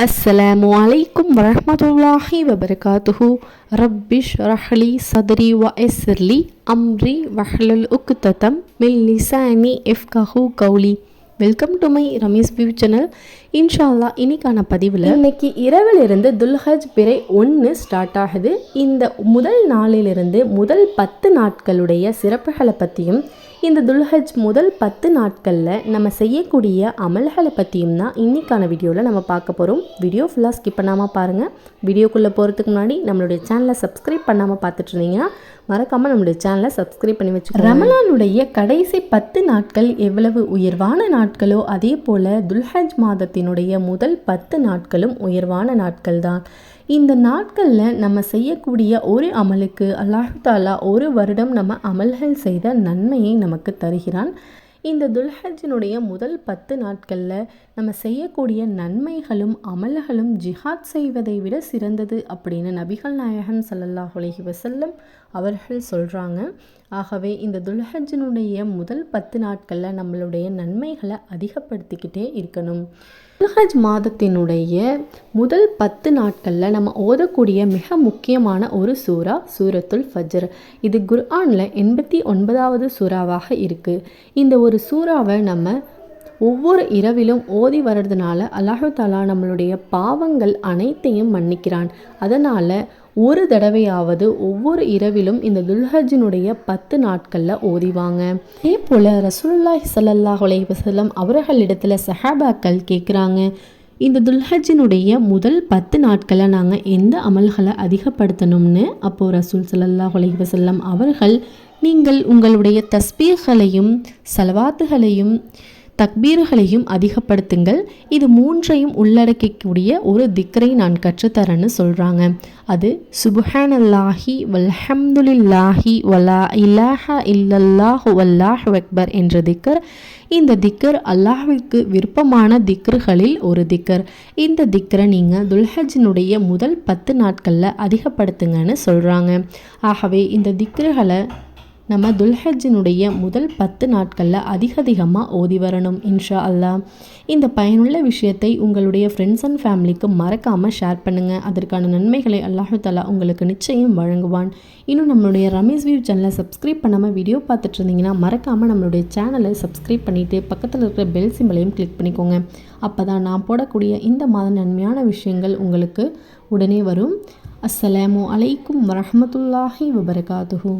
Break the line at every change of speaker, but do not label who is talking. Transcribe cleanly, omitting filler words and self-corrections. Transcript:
அஸ்ஸலாமு அலைக்கும் வரஹ்மத்துல்லாஹி வபரகாத்துஹு. ரப்பிஷ் ரஹ்லி சத்ரி வ யஸ்ஸிர்லி அம்ரி வஹ்லுல் உக்ததம் மின் லிசானி இஃப்கஹு கௌலி. Welcome to my Ramees view channel. இன்ஷா அல்லாஹ் இன்னைக்கான பதிவில் இன்னைக்கு இரவிலிருந்து துல்ஹஜ் பிறை 1 ஸ்டார்ட் ஆகுது. இந்த முதல் நாளிலிருந்து முதல் 10 நாட்களுடைய சிறப்புகளை பற்றியும் இந்த துல்ஹஜ் முதல் 10 நாட்களில் நம்ம செய்யக்கூடிய அமல்களை பற்றியும் தான் இன்றைக்கான வீடியோவில் நம்ம பார்க்க போகிறோம். வீடியோ ஃபுல்லாக ஸ்கிப் பண்ணாமல் பாருங்கள். வீடியோக்குள்ளே போகிறதுக்கு முன்னாடி நம்மளுடைய சேனலை சப்ஸ்கிரைப் பண்ணாமல் பார்த்துட்டு இருந்தீங்கன்னா மறக்காமல் நம்மளுடைய சேனலை சப்ஸ்கிரைப் பண்ணி வச்சுக்கோங்க. ரமலானுடைய கடைசி 10 நாட்கள் எவ்வளவு உயர்வான நாட்களோ அதே போல் துல்ஹஜ் மாதத்தினுடைய முதல் 10 நாட்களும் உயர்வான நாட்கள் தான். இந்த நாட்களில் நம்ம செய்யக்கூடிய ஒரு அமலுக்கு அல்லாஹ் தாலா ஒரு வருடம் நம்ம அமல்கள் செய்த நன்மையை நமக்கு தருகிறான். இந்த துல்ஹஜ்ஜினுடைய முதல் 10 நாட்களில் நம்ம செய்யக்கூடிய நன்மைகளும் அமல்களும் ஜிஹாத் செய்வதை விட சிறந்தது அப்படின்னு நபிகள் நாயகம் ஸல்லல்லாஹு அலைஹி வஸல்லம் அவர்கள் சொல்கிறாங்க. ஆகவே இந்த துல்ஹஜ்ஜினுடைய முதல் 10 நாட்களில் நம்மளுடைய நன்மைகளை அதிகப்படுத்திக்கிட்டே இருக்கணும். துல்ஹஜ் மாதத்தினுடைய முதல் 10 நாட்களில் நம்ம ஓதக்கூடிய மிக முக்கியமான ஒரு சூரா சூரத்துல் ஃபஜ்ர். இது குர்ஆனில் 89வது சூறாவாக இருக்குது. இந்த ஒரு சூறாவை நம்ம ஒவ்வொரு இரவிலும் ஓதி வர்றதுனால அல்லாஹ் தாலா நம்மளுடைய பாவங்கள் அனைத்தையும் மன்னிக்கிறான். அதனால் ஒரு தடவையாவது ஒவ்வொரு இரவிலும் இந்த துல்ஹஜ்ஜினுடைய 10 நாட்களில் ஓதிவாங்க. அதே போல் ரசூலுல்லாஹி ஸல்லல்லாஹு அலைஹி வஸல்லம் அவர்களிடத்தில் சஹாபாக்கள் கேட்குறாங்க, இந்த துல்ஹஜ்ஜினுடைய முதல் 10 நாட்களில் நாங்கள் எந்த அமல்களை அதிகப்படுத்தணும்னு. அப்போது ரசூல் ஸல்லல்லாஹு அலைஹி வஸல்லம் அவர்கள், நீங்கள் உங்களுடைய தஸ்பீஹ்களையும் சலவாத்துகளையும் தக்பீர்களையும் அதிகப்படுத்துங்கள். இது 3ஐயும் உள்ளடக்கக்கூடிய ஒரு திக்ரை நான் கற்றுத்தரேன்னு சொல்கிறாங்க. அது சுப்ஹானல்லாஹி வல்ஹம்துலில்லாஹி வலா இலாஹா இல்லல்லாஹு வல்லாஹு அக்பர் என்ற திக்கர். இந்த திக்கர் அல்லாஹ்விற்கு விருப்பமான திக்ருகளில் ஒரு திக்கர். இந்த திக்கரை நீங்கள் துல்ஹஜ்ஜினுடைய முதல் 10 நாட்களில் அதிகப்படுத்துங்கன்னு சொல்கிறாங்க. ஆகவே இந்த திக்ருகளை நம்ம துல்ஹஜ்ஜினுடைய முதல் 10 நாட்களில் அதிகமாக ஓதி வரணும் இன்ஷா அல்லாஹ். இந்த பயனுள்ள விஷயத்தை உங்களுடைய ஃப்ரெண்ட்ஸ் அண்ட் ஃபேமிலிக்கு மறக்காமல் ஷேர் பண்ணுங்கள். அதற்கான நன்மைகளை அல்லாஹ் தஆலா உங்களுக்கு நிச்சயம் வழங்குவான். இன்னும் நம்மளுடைய ரமீஸ் வியூ சேனலை சப்ஸ்கிரைப் பண்ணாமல் வீடியோ பார்த்துட்டு இருந்தீங்கன்னா மறக்காமல் நம்மளுடைய சேனலை சப்ஸ்கிரைப் பண்ணிவிட்டு பக்கத்தில் இருக்கிற பெல் சிம்பலையும் கிளிக் பண்ணிக்கோங்க. அப்போ தான் நான் போடக்கூடிய இந்த மாத நன்மையான விஷயங்கள் உங்களுக்கு உடனே வரும். அஸ்ஸலாமு அலைக்கும் வரஹ்மத்துல்லாஹி வபரகாத்துஹு.